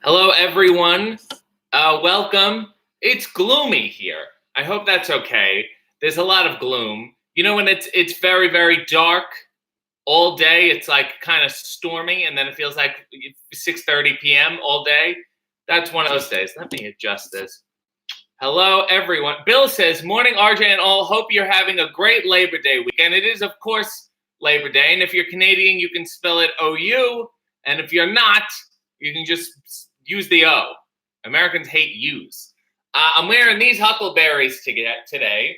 Hello, everyone. Welcome. It's gloomy here. I hope that's okay. There's a lot of gloom. You know, when it's very, very dark all day, it's like kind of stormy, and then it feels like 6:30 p.m. all day. That's one of those days. Let me adjust this. Hello, everyone. Bill says, morning, RJ and all. Hope you're having a great Labor Day weekend. It is, of course, Labor Day. And if you're Canadian, you can spell it O-U. And if you're not, you can just use the O. Americans hate U's. I'm wearing these huckleberries today.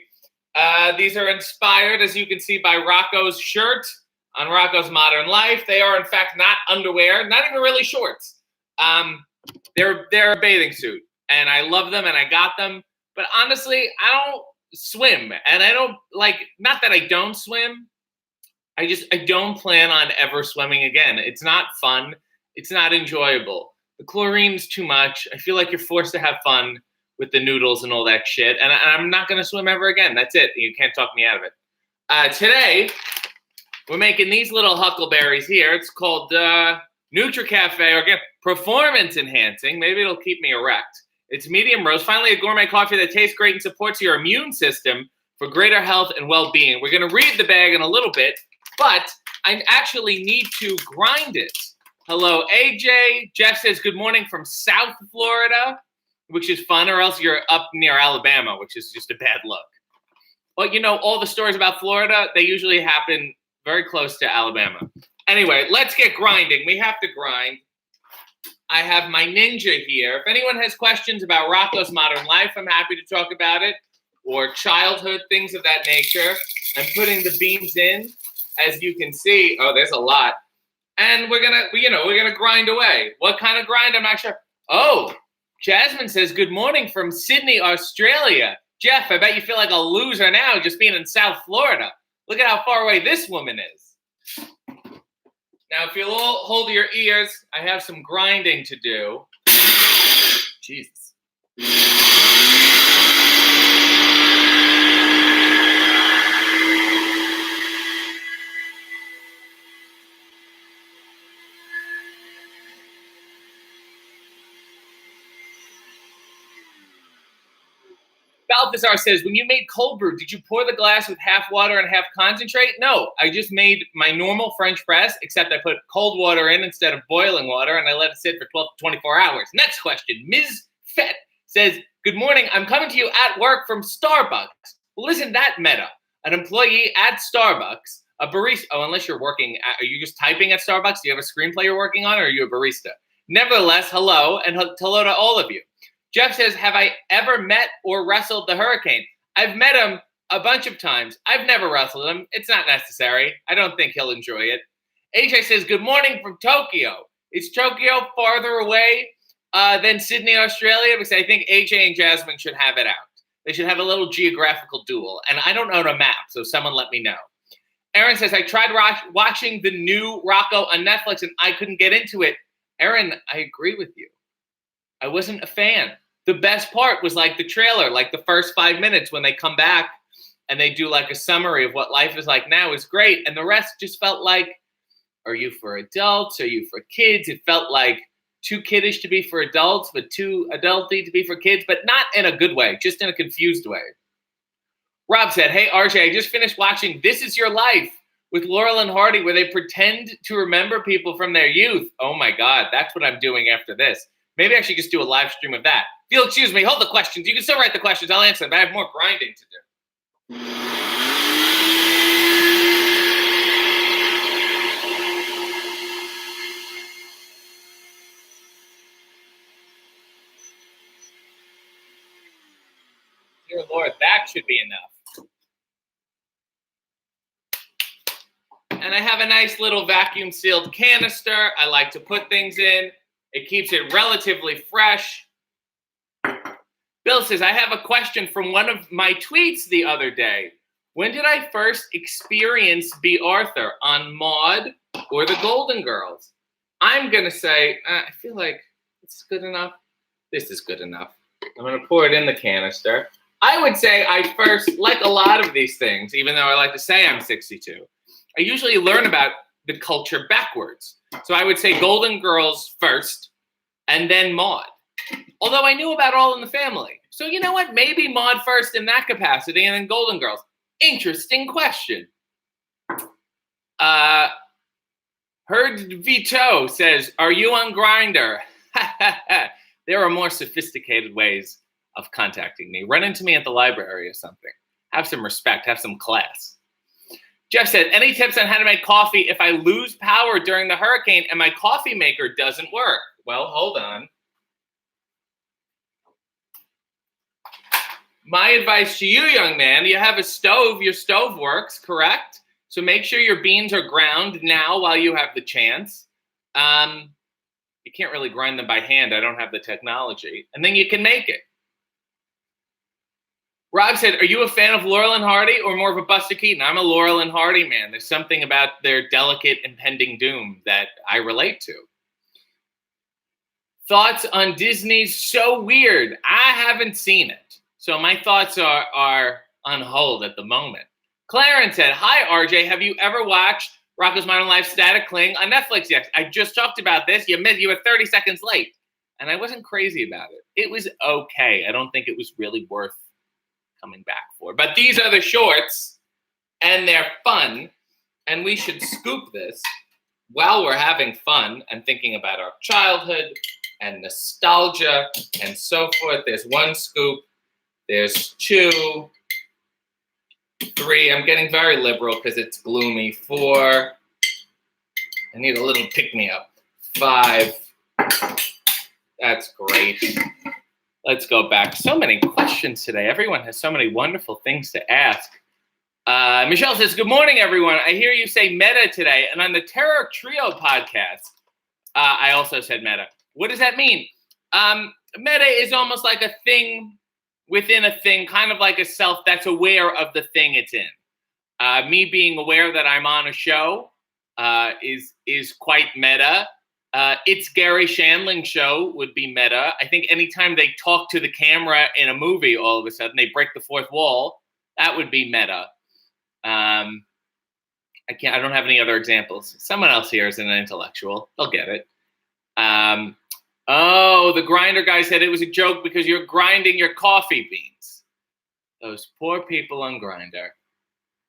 These are inspired, as you can see, by Rocko's shirt on Rocko's Modern Life. They are, in fact, not underwear, not even really shorts. They're a bathing suit, and I love them, and I got them. But honestly, I don't swim, and I don't not that I don't swim. I don't plan on ever swimming again. It's not fun. It's not enjoyable. The chlorine's too much. I feel like you're forced to have fun with the noodles and all that shit. And I'm not going to swim ever again. That's it. You can't talk me out of it. Today, we're making these little huckleberries here. It's called NutriCafe Organic Performance Enhancing. Maybe it'll keep me erect. It's medium roast. Finally, a gourmet coffee that tastes great and supports your immune system for greater health and well-being. We're going to read the bag in a little bit, but I actually need to grind it. Hello, AJ. Jeff says, good morning from South Florida, which is fun, or else you're up near Alabama, which is just a bad look. But, you know, all the stories about Florida, they usually happen very close to Alabama. Anyway, let's get grinding. We have to grind. I have my Ninja here. If anyone has questions about Rocko's Modern Life, I'm happy to talk about it, or childhood, things of that nature. I'm putting the beans in. As you can see, oh, there's a lot. And we're gonna grind away. What kind of grind? I'm not sure. Oh, Jasmine says, good morning from Sydney, Australia. Jeff, I bet you feel like a loser now just being in South Florida. Look at how far away this woman is. Now, if you'll all hold your ears, I have some grinding to do. Jesus. Balthazar says, when you made cold brew, did you pour the glass with half water and half concentrate? No, I just made my normal French press, except I put cold water in instead of boiling water, and I let it sit for 12 to 24 hours. Next question. Ms. Fett says, good morning. I'm coming to you at work from Starbucks. Well, isn't that meta? An employee at Starbucks, a barista. Oh, unless you're working. Are you just typing at Starbucks? Do you have a screenplay you're working on, or are you a barista? Nevertheless, hello, and hello to all of you. Jeff says, have I ever met or wrestled the Hurricane? I've met him a bunch of times. I've never wrestled him. It's not necessary. I don't think he'll enjoy it. AJ says, good morning from Tokyo. Is Tokyo farther away than Sydney, Australia? Because I think AJ and Jasmine should have it out. They should have a little geographical duel. And I don't own a map, so someone let me know. Aaron says, I tried watching the new Rocko on Netflix, and I couldn't get into it. Aaron, I agree with you. I wasn't a fan. The best part was like the trailer, like the first 5 minutes when they come back and they do like a summary of what life is like now is great. And the rest just felt like, are you for adults? Are you for kids? It felt like too kiddish to be for adults, but too adulty to be for kids, but not in a good way, just in a confused way. Rob said, hey, RJ, I just finished watching This Is Your Life with Laurel and Hardy, where they pretend to remember people from their youth. Oh my God, that's what I'm doing after this. Maybe I should just do a live stream of that. If you'll excuse me, hold the questions. You can still write the questions. I'll answer them, but I have more grinding to do. Dear Lord, that should be enough. And I have a nice little vacuum-sealed canister I like to put things in. It keeps it relatively fresh. Bill says, I have a question from one of my tweets the other day. When did I first experience B. Arthur, on Maude or the Golden Girls? I'm going to say, I feel like it's good enough. This is good enough. I'm going to pour it in the canister. I would say I first, like a lot of these things, even though I like to say I'm 62, I usually learn about the culture backwards. So I would say Golden Girls first, and then Maude. Although I knew about All in the Family. So you know what? Maybe Maude first in that capacity and then Golden Girls. Interesting question. Herd Vito says, are you on Grindr? There are more sophisticated ways of contacting me. Run into me at the library or something. Have some respect. Have some class. Jeff said, any tips on how to make coffee if I lose power during the hurricane and my coffee maker doesn't work? Well, hold on. My advice to you, young man, you have a stove. Your stove works, correct? So make sure your beans are ground now while you have the chance. You can't really grind them by hand. I don't have the technology. And then you can make it. Rob said, are you a fan of Laurel and Hardy or more of a Buster Keaton? I'm a Laurel and Hardy man. There's something about their delicate impending doom that I relate to. Thoughts on Disney's So Weird? I haven't seen it. So my thoughts are on hold at the moment. Clarence said, hi, RJ. Have you ever watched Rocko's Modern Life Static Cling on Netflix? Yes, I just talked about this. You were 30 seconds late. And I wasn't crazy about it. It was okay. I don't think it was really worth coming back for. But these are the shorts, and they're fun. And we should scoop this while we're having fun and thinking about our childhood and nostalgia and so forth. There's one scoop. There's 2, 3. I'm getting very liberal because it's gloomy. 4. I need a little pick-me-up. 5. That's great. Let's go back. So many questions today. Everyone has so many wonderful things to ask. Michelle says, good morning, everyone. I hear you say meta today. And on the Terror Trio podcast, I also said meta. What does that mean? Meta is almost like a thing within a thing, kind of like a self that's aware of the thing it's in. Me being aware that I'm on a show is quite meta. It's Gary Shandling's show would be meta. I think anytime they talk to the camera in a movie, all of a sudden they break the fourth wall, that would be meta. I don't have any other examples. Someone else here is an intellectual. They'll get it. The grinder guy said it was a joke because you're grinding your coffee beans. Those poor people on Grindr.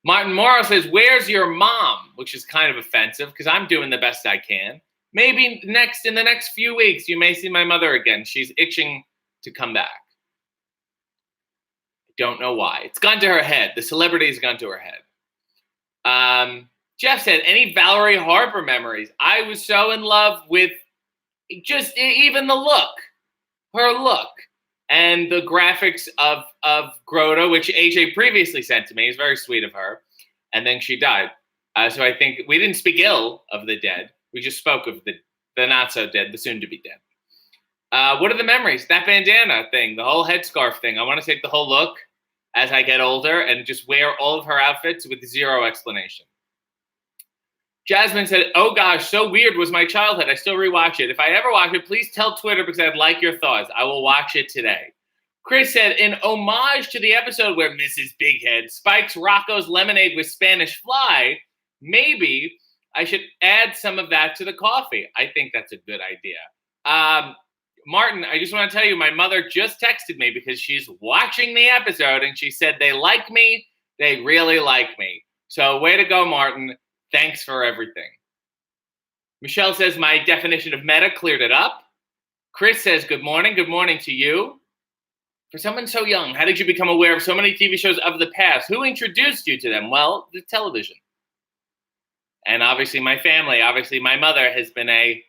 Martin Morrow says, where's your mom? Which is kind of offensive because I'm doing the best I can. Maybe in the next few weeks, you may see my mother again. She's itching to come back. I don't know why. It's gone to her head. The celebrity's gone to her head. Jeff said, any Valerie Harper memories? I was so in love with just even the look, her look, and the graphics of Grota, which AJ previously sent to me. Is very sweet of her. And then she died. So I think we didn't speak ill of the dead. We just spoke of the not so dead, the soon to be dead. What are the memories? That bandana thing, the whole headscarf thing. I want to take the whole look as I get older and just wear all of her outfits with zero explanation. Jasmine said, oh gosh, so weird was my childhood. I still rewatch it. If I ever watch it, please tell Twitter because I'd like your thoughts. I will watch it today. Chris said, in homage to the episode where Mrs. Bighead spikes Rocko's lemonade with Spanish fly, maybe I should add some of that to the coffee. I think that's a good idea. Martin, I just want to tell you, my mother just texted me because she's watching the episode and she said they like me. They really like me. So way to go, Martin. Thanks for everything. Michelle says my definition of meta cleared it up. Chris says, good morning. Good morning to you. For someone so young, how did you become aware of so many TV shows of the past? Who introduced you to them? Well, the television. And obviously my family, obviously my mother has been a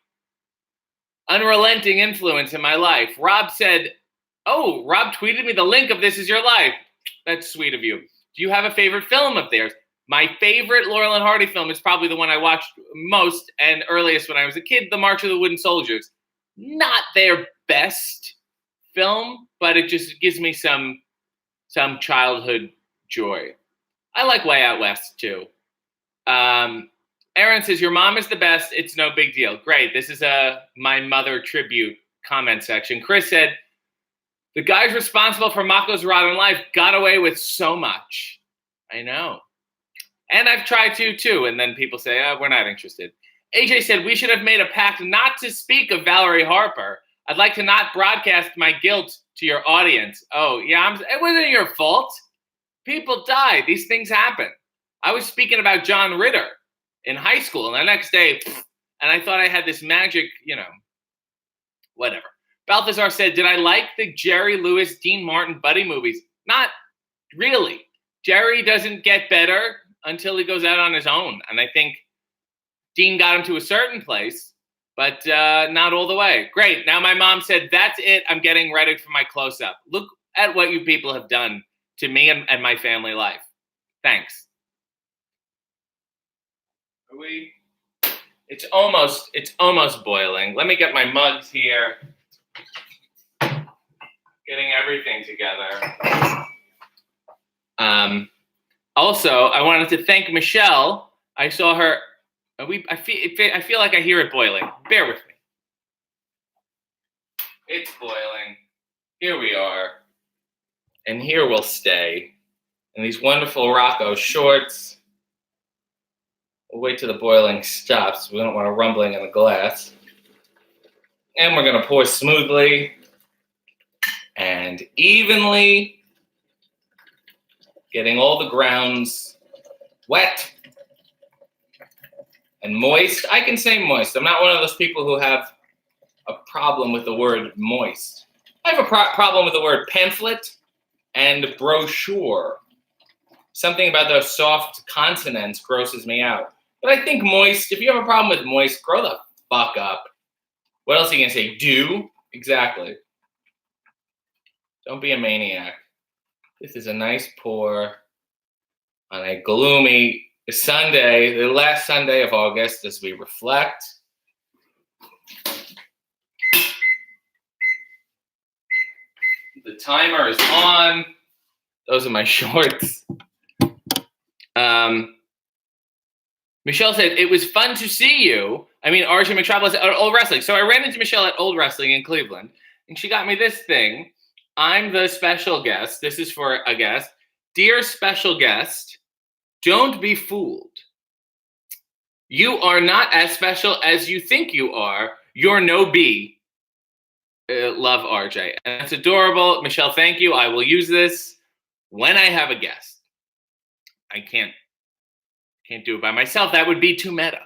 unrelenting influence in my life. Rob said, Rob tweeted me the link of This Is Your Life. That's sweet of you. Do you have a favorite film of theirs? My favorite Laurel and Hardy film is probably the one I watched most and earliest when I was a kid, The March of the Wooden Soldiers. Not their best film, but it just gives me some childhood joy. I like Way Out West too. Aaron says, your mom is the best. It's no big deal. Great. This is my mother tribute comment section. Chris said, the guys responsible for Mako's Rotten Life got away with so much. I know. And I've tried to, too. And then people say, we're not interested. AJ said, we should have made a pact not to speak of Valerie Harper. I'd like to not broadcast my guilt to your audience. Oh, yeah, it wasn't your fault. People die. These things happen. I was speaking about John Ritter in high school, and the next day, and I thought I had this magic, whatever. Balthazar said, did I like the Jerry Lewis, Dean Martin buddy movies? Not really. Jerry doesn't get better until he goes out on his own. And I think Dean got him to a certain place, but not all the way. Great. Now my mom said, that's it. I'm getting ready for my close-up. Look at what you people have done to me and my family life. Thanks. It's almost boiling. Let me get my mugs here. Getting everything together. Also, I wanted to thank Michelle. I saw her. I feel like I hear it boiling. Bear with me. It's boiling. Here we are. And here we'll stay. In these wonderful Rocko shorts. We'll wait till the boiling stops. We don't want a rumbling in the glass. And we're going to pour smoothly and evenly, getting all the grounds wet and moist. I can say moist. I'm not one of those people who have a problem with the word moist. I have a problem with the word pamphlet and brochure. Something about those soft consonants grosses me out. But I think moist, if you have a problem with moist, grow the fuck up. What else are you going to say? Do? Exactly. Don't be a maniac. This is a nice pour on a gloomy Sunday, the last Sunday of August, as we reflect. The timer is on. Those are my shorts. Michelle said, it was fun to see you. I mean, RJ Metropolis at Old Wrestling. So I ran into Michelle at Old Wrestling in Cleveland, and she got me this thing. I'm the special guest. This is for a guest. Dear special guest, don't be fooled. You are not as special as you think you are. You're no B. Love, RJ. And that's adorable. Michelle, thank you. I will use this when I have a guest. I can't do it by myself. That would be too meta.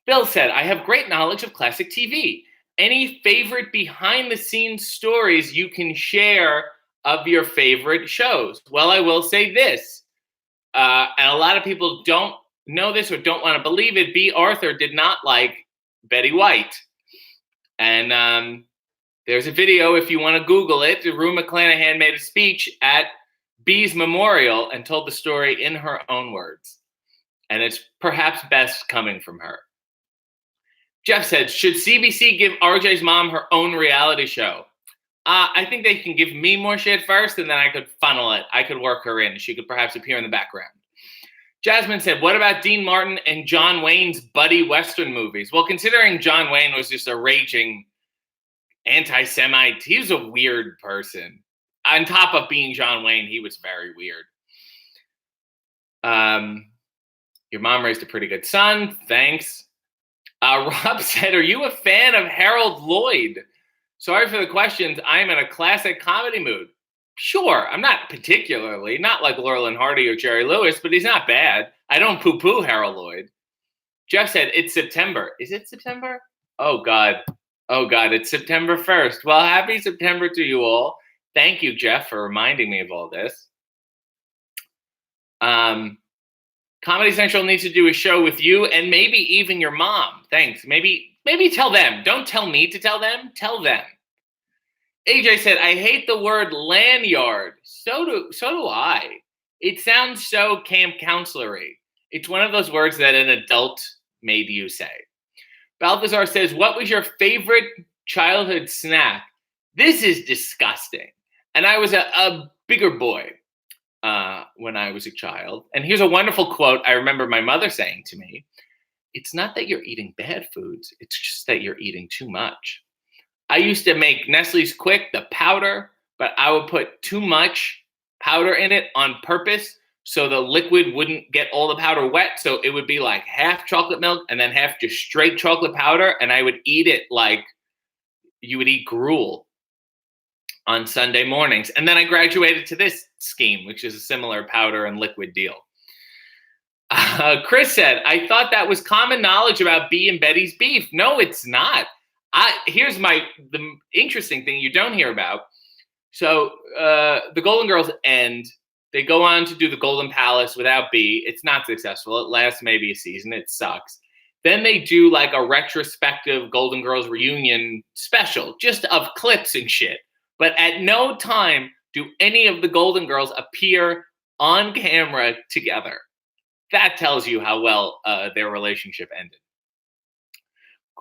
Bill said, I have great knowledge of classic TV. Any favorite behind-the-scenes stories you can share of your favorite shows? Well, I will say this, and a lot of people don't know this or don't want to believe it. B. Arthur did not like Betty White. And there's a video, if you want to Google it. Rue McClanahan made a speech at B's memorial and told the story in her own words. And it's perhaps best coming from her. Jeff said, should CBC give RJ's mom her own reality show? I think they can give me more shit first, and then I could funnel it. I could work her in. She could perhaps appear in the background. Jasmine said, what about Dean Martin and John Wayne's buddy Western movies? Well, considering John Wayne was just a raging anti-Semite, he was a weird person. On top of being John Wayne, he was very weird. Your mom raised a pretty good son. Thanks. Rob said, are you a fan of Harold Lloyd? Sorry for the questions. I'm in a classic comedy mood. Sure, I'm not particularly, not like Laurel and Hardy or Jerry Lewis, but he's not bad. I don't poo-poo Harold Lloyd. Jeff said, it's September. Is it September? Oh, God, it's September 1st. Well, happy September to you all. Thank you, Jeff, for reminding me of all this. Comedy Central needs to do a show with you and maybe even your mom. Thanks. Maybe tell them. Don't tell me to tell them. Tell them. AJ said, I hate the word lanyard. So do I. It sounds so camp counselor-y. It's one of those words that an adult made you say. Balthazar says, what was your favorite childhood snack? This is disgusting. And I was a bigger boy when I was a child. And here's a wonderful quote I remember my mother saying to me. It's not that you're eating bad foods. It's just that you're eating too much. I used to make Nestle's Quick, the powder, but I would put too much powder in it on purpose so the liquid wouldn't get all the powder wet. So it would be like half chocolate milk and then half just straight chocolate powder. And I would eat it like you would eat gruel on Sunday mornings. And then I graduated to this scheme, which is a similar powder and liquid deal. Chris said, I thought that was common knowledge about B and Betty's beef. No, it's not. Here's the interesting thing you don't hear about. So the Golden Girls end. They go on to do the Golden Palace without B. It's not successful. It lasts maybe a season. It sucks. Then they do like a retrospective Golden Girls reunion special, just of clips and shit. But at no time do any of the Golden Girls appear on camera together. That tells you how well their relationship ended.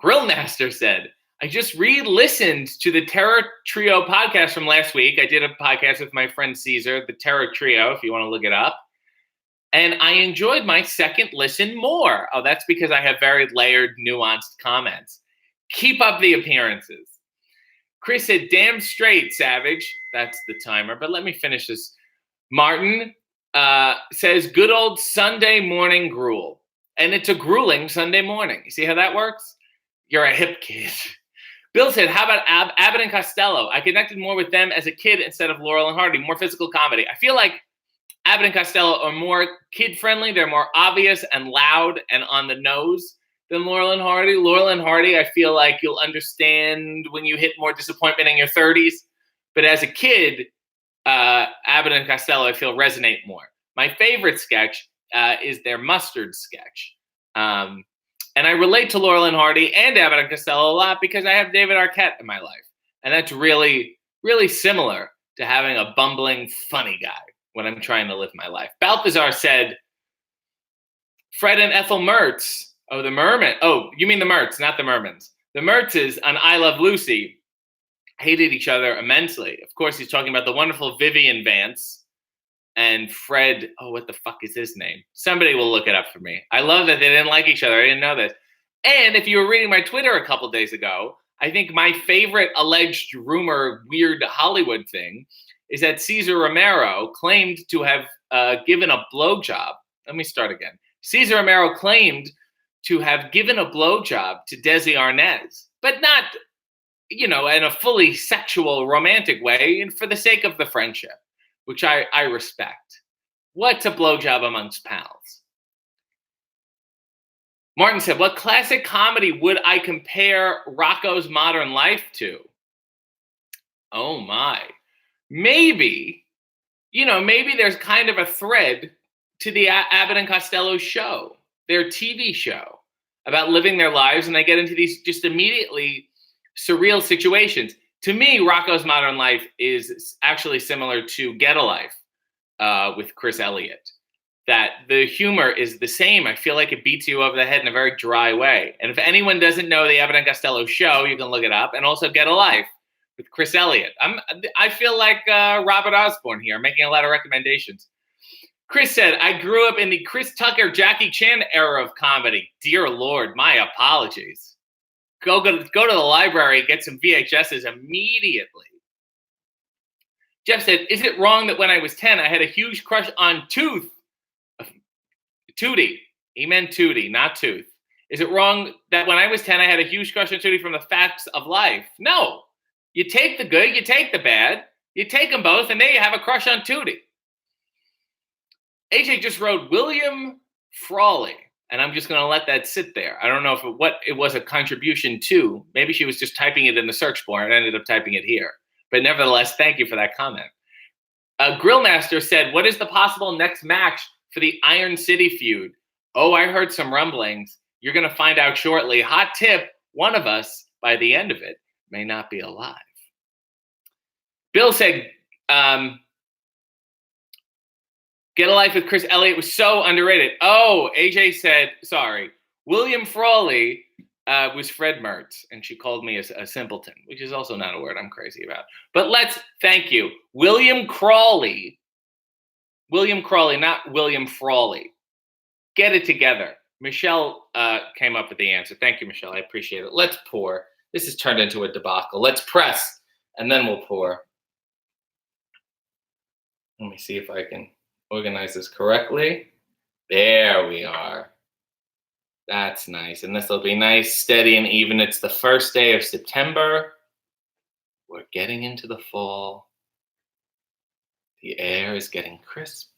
Grillmaster said, I just re-listened to the Terror Trio podcast from last week. I did a podcast with my friend Caesar, the Terror Trio, if you want to look it up. And I enjoyed my second listen more. Oh, that's because I have very layered, nuanced comments. Keep up the appearances. Chris said, damn straight, Savage. That's the timer, but let me finish this. Martin says, good old Sunday morning gruel. And it's a grueling Sunday morning. You see how that works? You're a hip kid. Bill said, how about Abbott and Costello? I connected more with them as a kid instead of Laurel and Hardy. More physical comedy. I feel like Abbott and Costello are more kid-friendly. They're more obvious and loud and on the nose than Laurel and Hardy. Laurel and Hardy, I feel like you'll understand when you hit more disappointment in your 30s. But as a kid, Abbott and Costello, I feel, resonate more. My favorite sketch is their mustard sketch. And I relate to Laurel and Hardy and Abbott and Costello a lot because I have David Arquette in my life. And that's really, really similar to having a bumbling, funny guy when I'm trying to live my life. Balthazar said, Fred and Ethel Mertz. Oh, the Merman. Oh, you mean the Mertz, not the Mermans. The Mertzes on I Love Lucy hated each other immensely. Of course, he's talking about the wonderful Vivian Vance and Fred. Oh, what the fuck is his name? Somebody will look it up for me. I love that they didn't like each other. I didn't know this. And if you were reading my Twitter a couple days ago, I think my favorite alleged rumor, weird Hollywood thing is that Cesar Romero claimed to have given a blowjob. Let me start again. Cesar Romero claimed to have given a blowjob to Desi Arnaz, but not, in a fully sexual, romantic way, and for the sake of the friendship, which I respect. What's a blowjob amongst pals? Martin said, what classic comedy would I compare Rocko's Modern Life to? Oh my. Maybe there's kind of a thread to the Abbott and Costello show, their TV show about living their lives, and they get into these just immediately surreal situations. To me, Rocko's Modern Life is actually similar to Get a Life with Chris Elliott, that the humor is the same. I feel like it beats you over the head in a very dry way. And if anyone doesn't know the Abbott and Costello show, you can look it up, and also Get a Life with Chris Elliott. I feel like Robert Osborne here, making a lot of recommendations. Chris said, I grew up in the Chris Tucker, Jackie Chan era of comedy. Dear Lord, my apologies. Go to the library, get some VHSs immediately. Jeff said, is it wrong that when I was 10, I had a huge crush on Tootie? He meant Tootie, not Tooth. Is it wrong that when I was 10, I had a huge crush on Tootie from the Facts of Life? No. You take the good, you take the bad, you take them both, and there you have a crush on Tootie. AJ just wrote William Frawley, and I'm just going to let that sit there. I don't know what it was a contribution to. Maybe she was just typing it in the search bar and ended up typing it here. But nevertheless, thank you for that comment. Grillmaster said, what is the possible next match for the Iron City feud? Oh, I heard some rumblings. You're going to find out shortly. Hot tip, one of us, by the end of it, may not be alive. Bill said, Get a Life with Chris Elliott was so underrated. Oh, AJ said, sorry, William Frawley was Fred Mertz, and she called me a simpleton, which is also not a word I'm crazy about. But thank you. William Crawley, not William Frawley. Get it together. Michelle came up with the answer. Thank you, Michelle. I appreciate it. Let's pour. This has turned into a debacle. Let's press, and then we'll pour. Let me see if I can organize this correctly. There we are. That's nice. And this will be nice, steady, and even. It's the first day of September. We're getting into the fall. The air is getting crisp.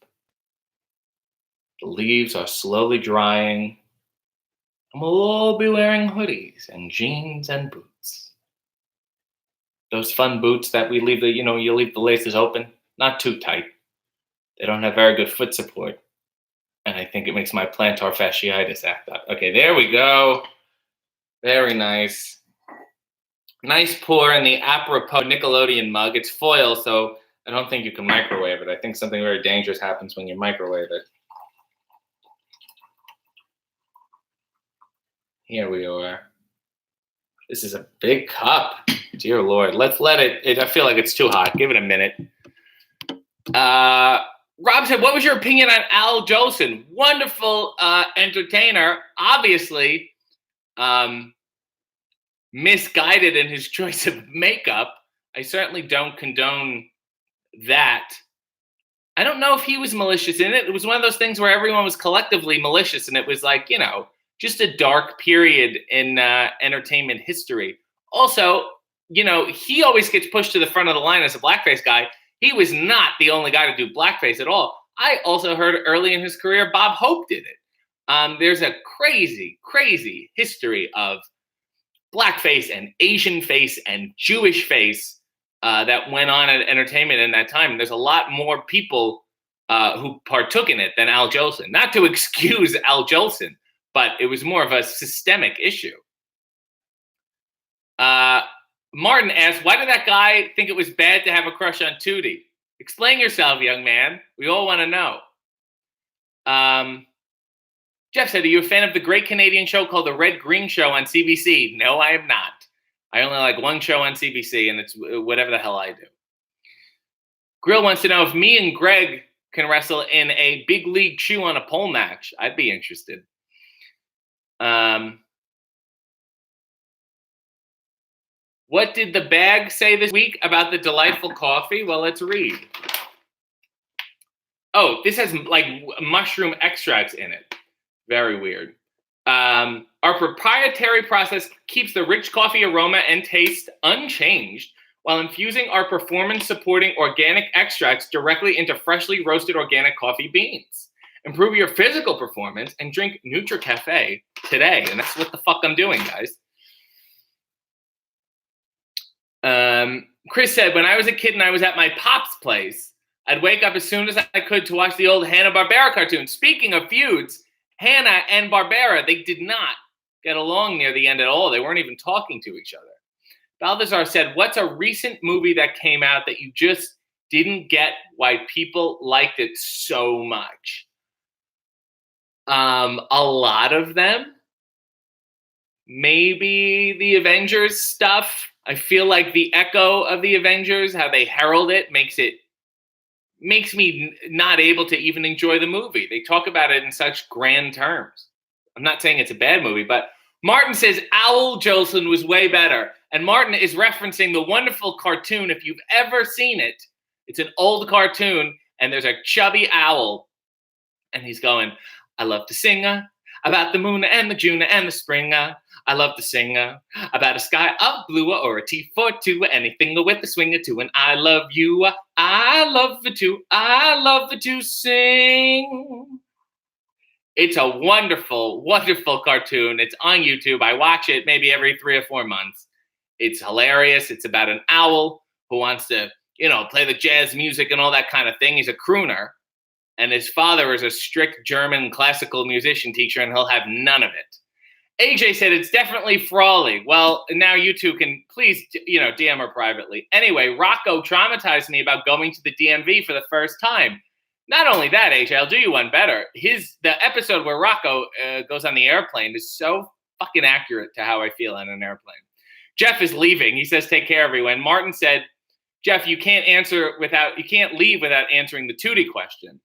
The leaves are slowly drying. And we'll all be wearing hoodies and jeans and boots. Those fun boots that we leave you leave the laces open, not too tight. They don't have very good foot support. And I think it makes my plantar fasciitis act up. Okay, there we go. Very nice. Nice pour in the apropos Nickelodeon mug. It's foil, so I don't think you can microwave it. I think something very dangerous happens when you microwave it. Here we are. This is a big cup. Dear Lord. Let's let it. I feel like it's too hot. Give it a minute. Rob said, what was your opinion on Al Jolson? Wonderful entertainer. Obviously, misguided in his choice of makeup. I certainly don't condone that. I don't know if he was malicious in it. It was one of those things where everyone was collectively malicious, and it was like, just a dark period in entertainment history. Also, he always gets pushed to the front of the line as a blackface guy. He was not the only guy to do blackface at all. I also heard early in his career, Bob Hope did it. There's a crazy, crazy history of blackface and Asian face and Jewish face that went on at entertainment in that time. And there's a lot more people who partook in it than Al Jolson. Not to excuse Al Jolson, but it was more of a systemic issue. Martin asked, why did that guy think it was bad to have a crush on Tootie? Explain yourself, young man. We all want to know. Jeff said, are you a fan of the great Canadian show called The Red Green Show on CBC? No, I am not. I only like one show on CBC, and it's whatever the hell I do. Grill wants to know if me and Greg can wrestle in a big league shoe on a pole match. I'd be interested. What did the bag say this week about the delightful coffee? Well, let's read. Oh, this has like mushroom extracts in it. Very weird. Our proprietary process keeps the rich coffee aroma and taste unchanged while infusing our performance-supporting organic extracts directly into freshly roasted organic coffee beans. Improve your physical performance and drink NutriCafe today. And that's what the fuck I'm doing, guys. Chris said, when I was a kid and I was at my pop's place, I'd wake up as soon as I could to watch the old Hanna-Barbera cartoons. Speaking of feuds, Hanna and Barbera, they did not get along near the end at all. They weren't even talking to each other. Balthazar said, what's a recent movie that came out that you just didn't get why people liked it so much? A lot of them. Maybe the Avengers stuff. I feel like the echo of the Avengers, how they herald it, makes me not able to even enjoy the movie. They talk about it in such grand terms. I'm not saying it's a bad movie, but Martin says Al Jolson was way better. And Martin is referencing the wonderful cartoon. If you've ever seen it, it's an old cartoon, and there's a chubby owl, and he's going, I love to sing about the moon and the June and the spring. I love to sing about a sky of blue or a T for two, anything with a swing or two. And I love you. I love it too. I love it to sing. It's a wonderful, wonderful cartoon. It's on YouTube. I watch it maybe every 3 or 4 months. It's hilarious. It's about an owl who wants to, play the jazz music and all that kind of thing. He's a crooner. And his father is a strict German classical musician teacher, and he'll have none of it. AJ said it's definitely Frawley. Well, now you two can please, DM her privately. Anyway, Rocko traumatized me about going to the DMV for the first time. Not only that, AJ, I'll do you one better. The episode where Rocko goes on the airplane is so fucking accurate to how I feel on an airplane. Jeff is leaving. He says, take care, everyone. Martin said, Jeff, you can't leave without answering the Tootie question.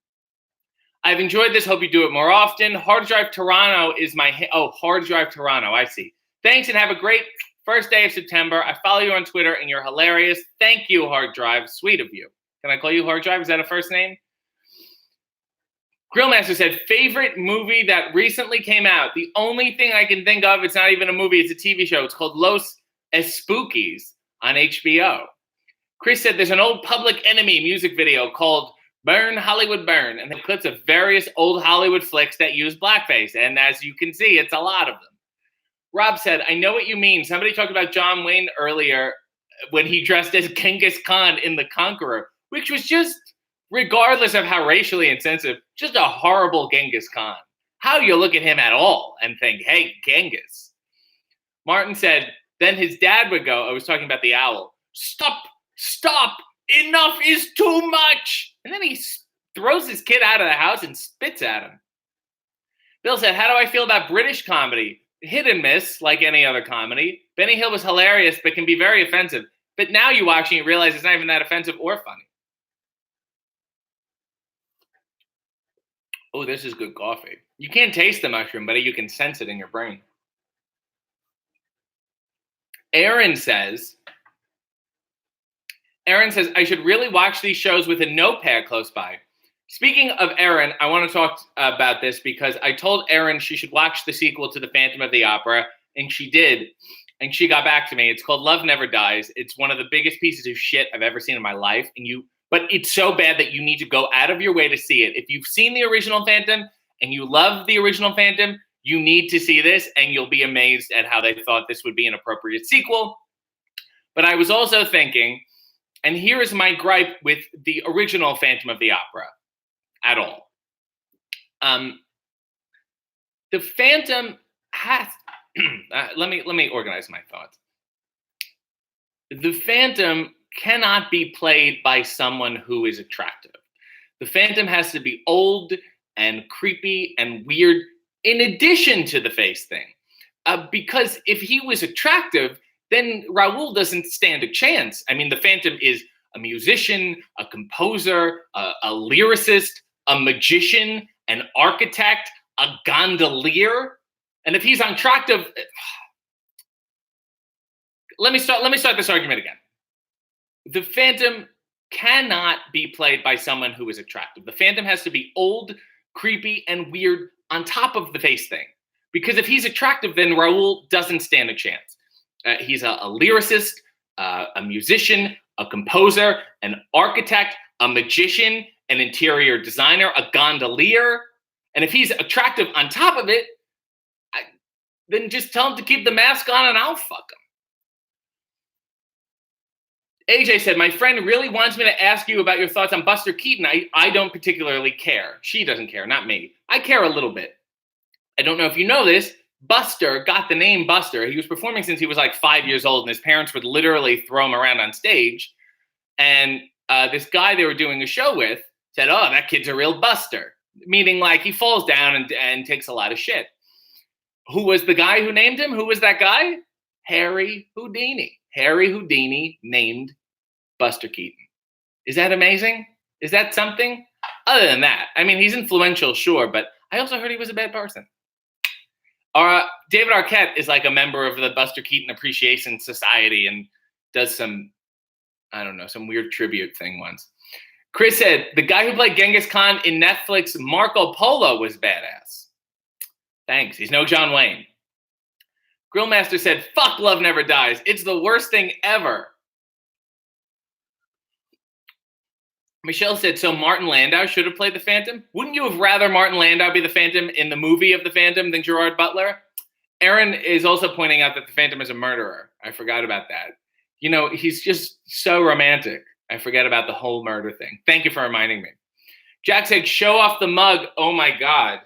I've enjoyed this. Hope you do it more often. Hard Drive Toronto is Hard Drive Toronto. I see. Thanks, and have a great first day of September. I follow you on Twitter, and you're hilarious. Thank you, Hard Drive. Sweet of you. Can I call you Hard Drive? Is that a first name? Grillmaster said, favorite movie that recently came out. The only thing I can think of, it's not even a movie, it's a TV show. It's called Los Spookies on HBO. Chris said there's an old Public Enemy music video called Burn Hollywood Burn, and the clips of various old Hollywood flicks that use blackface. And as you can see, it's a lot of them. Rob said, I know what you mean. Somebody talked about John Wayne earlier when he dressed as Genghis Khan in The Conqueror, which was just, regardless of how racially insensitive, just a horrible Genghis Khan. How you look at him at all and think, hey, Genghis. Martin said, then his dad would go, I was talking about the owl, stop, enough is too much. And then he throws his kid out of the house and spits at him. Bill said, how do I feel about British comedy? Hit and miss, like any other comedy. Benny Hill was hilarious, but can be very offensive. But now you watch and you realize it's not even that offensive or funny. Oh, this is good coffee. You can't taste the mushroom, but you can sense it in your brain. Aaron says, I should really watch these shows with a notepad close by. Speaking of Aaron, I want to talk about this because I told Aaron she should watch the sequel to The Phantom of the Opera, and she did, and she got back to me. It's called Love Never Dies. It's one of the biggest pieces of shit I've ever seen in my life, but it's so bad that you need to go out of your way to see it. If you've seen the original Phantom and you love the original Phantom, you need to see this, and you'll be amazed at how they thought this would be an appropriate sequel. But I was also thinking, and here is my gripe with the original Phantom of the Opera at all. The Phantom has, let me organize my thoughts. The Phantom cannot be played by someone who is attractive. The Phantom has to be old and creepy and weird in addition to the face thing. Because if he was attractive, then Raoul doesn't stand a chance. I mean, the Phantom is a musician, a composer, a lyricist, a magician, an architect, a gondolier. And if he's unattractive, let me start this argument again. The Phantom cannot be played by someone who is attractive. The Phantom has to be old, creepy, and weird on top of the face thing. Because if he's attractive, then Raoul doesn't stand a chance. He's a lyricist, a musician, a composer, an architect, a magician, an interior designer, a gondolier. And if he's attractive on top of it, then just tell him to keep the mask on and I'll fuck him. AJ said, my friend really wants me to ask you about your thoughts on Buster Keaton. I don't particularly care. She doesn't care, not me. I care a little bit. I don't know if you know this. Buster got the name Buster. He was performing since he was like 5 years old, and his parents would literally throw him around on stage. And this guy they were doing a show with said, oh, that kid's a real Buster, meaning like he falls down and takes a lot of shit. Who was the guy who named him? Who was that guy? Harry Houdini. Harry Houdini named Buster Keaton. Is that amazing? Is that something? Other than that, I mean, he's influential, sure, but I also heard he was a bad person. David Arquette is like a member of the Buster Keaton Appreciation Society and does some, I don't know, some weird tribute thing once. Chris said, the guy who played Genghis Khan in Netflix Marco Polo was badass. Thanks. He's no John Wayne. Grillmaster said, fuck Love Never Dies. It's the worst thing ever. Michelle said, so Martin Landau should have played the Phantom? Wouldn't you have rather Martin Landau be the Phantom in the movie of the Phantom than Gerard Butler? Aaron is also pointing out that the Phantom is a murderer. I forgot about that. You know, he's just so romantic. I forget about the whole murder thing. Thank you for reminding me. Jack said, show off the mug. Oh my God.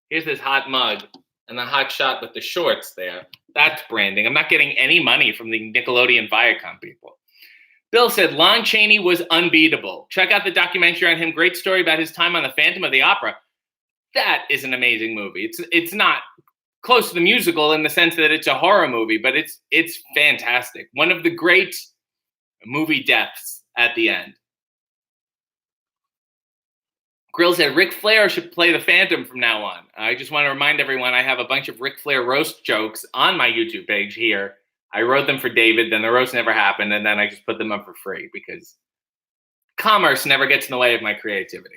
Here's this hot mug and the hot shot with the shorts there. That's branding. I'm not getting any money from the Nickelodeon Viacom people. Bill said, Lon Chaney was unbeatable. Check out the documentary on him. Great story about his time on The Phantom of the Opera. That is an amazing movie. It's not close to the musical in the sense that it's a horror movie, but it's fantastic. One of the great movie deaths at the end. Grill said, Ric Flair should play the Phantom from now on. I just want to remind everyone I have a bunch of Ric Flair roast jokes on my YouTube page here. I wrote them for David, then the roast never happened, and then I just put them up for free because commerce never gets in the way of my creativity.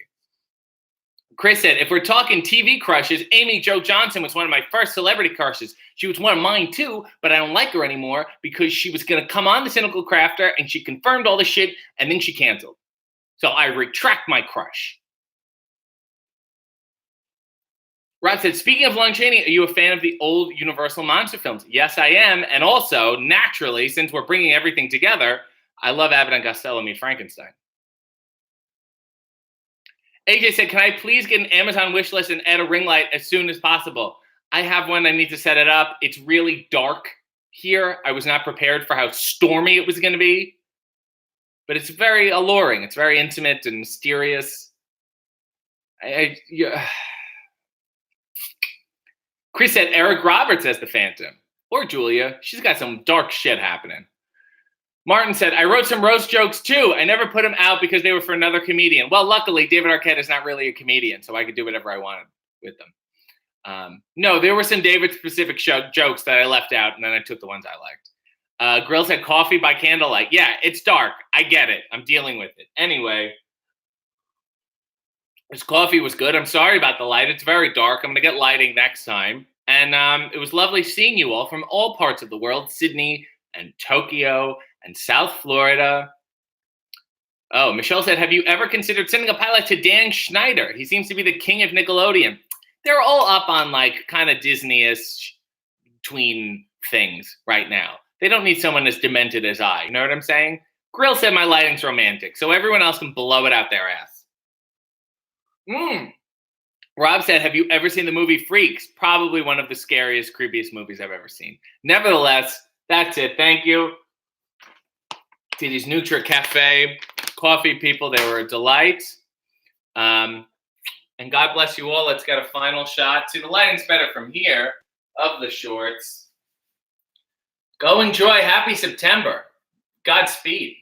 Chris said, if we're talking TV crushes, Amy Jo Johnson was one of my first celebrity crushes. She was one of mine too, but I don't like her anymore because she was going to come on The Cynical Crafter and she confirmed all the shit and then she canceled. So I retract my crush. Rob said, speaking of Lon Chaney, are you a fan of the old Universal monster films? Yes, I am. And also, naturally, since we're bringing everything together, I love Abbott and Costello Meet Frankenstein. AJ said, can I please get an Amazon wish list and add a ring light as soon as possible? I have one. I need to set it up. It's really dark here. I was not prepared for how stormy it was going to be. But it's very alluring. It's very intimate and mysterious. Chris said, Eric Roberts as the Phantom. Or Julia. She's got some dark shit happening. Martin said, I wrote some roast jokes too. I never put them out because they were for another comedian. Well, luckily, David Arquette is not really a comedian, so I could do whatever I wanted with them. No, there were some David-specific jokes that I left out, and then I took the ones I liked. Grill said, coffee by candlelight. Yeah, it's dark. I get it. I'm dealing with it. Anyway, this coffee was good. I'm sorry about the light. It's very dark. I'm going to get lighting next time. And it was lovely seeing you all from all parts of the world, Sydney and Tokyo and South Florida. Oh, Michelle said, have you ever considered sending a pilot to Dan Schneider? He seems to be the king of Nickelodeon. They're all up on like kind of Disney-ish tween things right now. They don't need someone as demented as I. You know what I'm saying? Grill said my lighting's romantic, so everyone else can blow it out their ass. Rob said, have you ever seen the movie Freaks? Probably one of the scariest, creepiest movies I've ever seen. Nevertheless, that's it. Thank you. Titty's Nutra Cafe coffee people, they were a delight. And God bless you all. Let's get a final shot. See, the lighting's better from here of the shorts. Go enjoy. Happy September. Godspeed.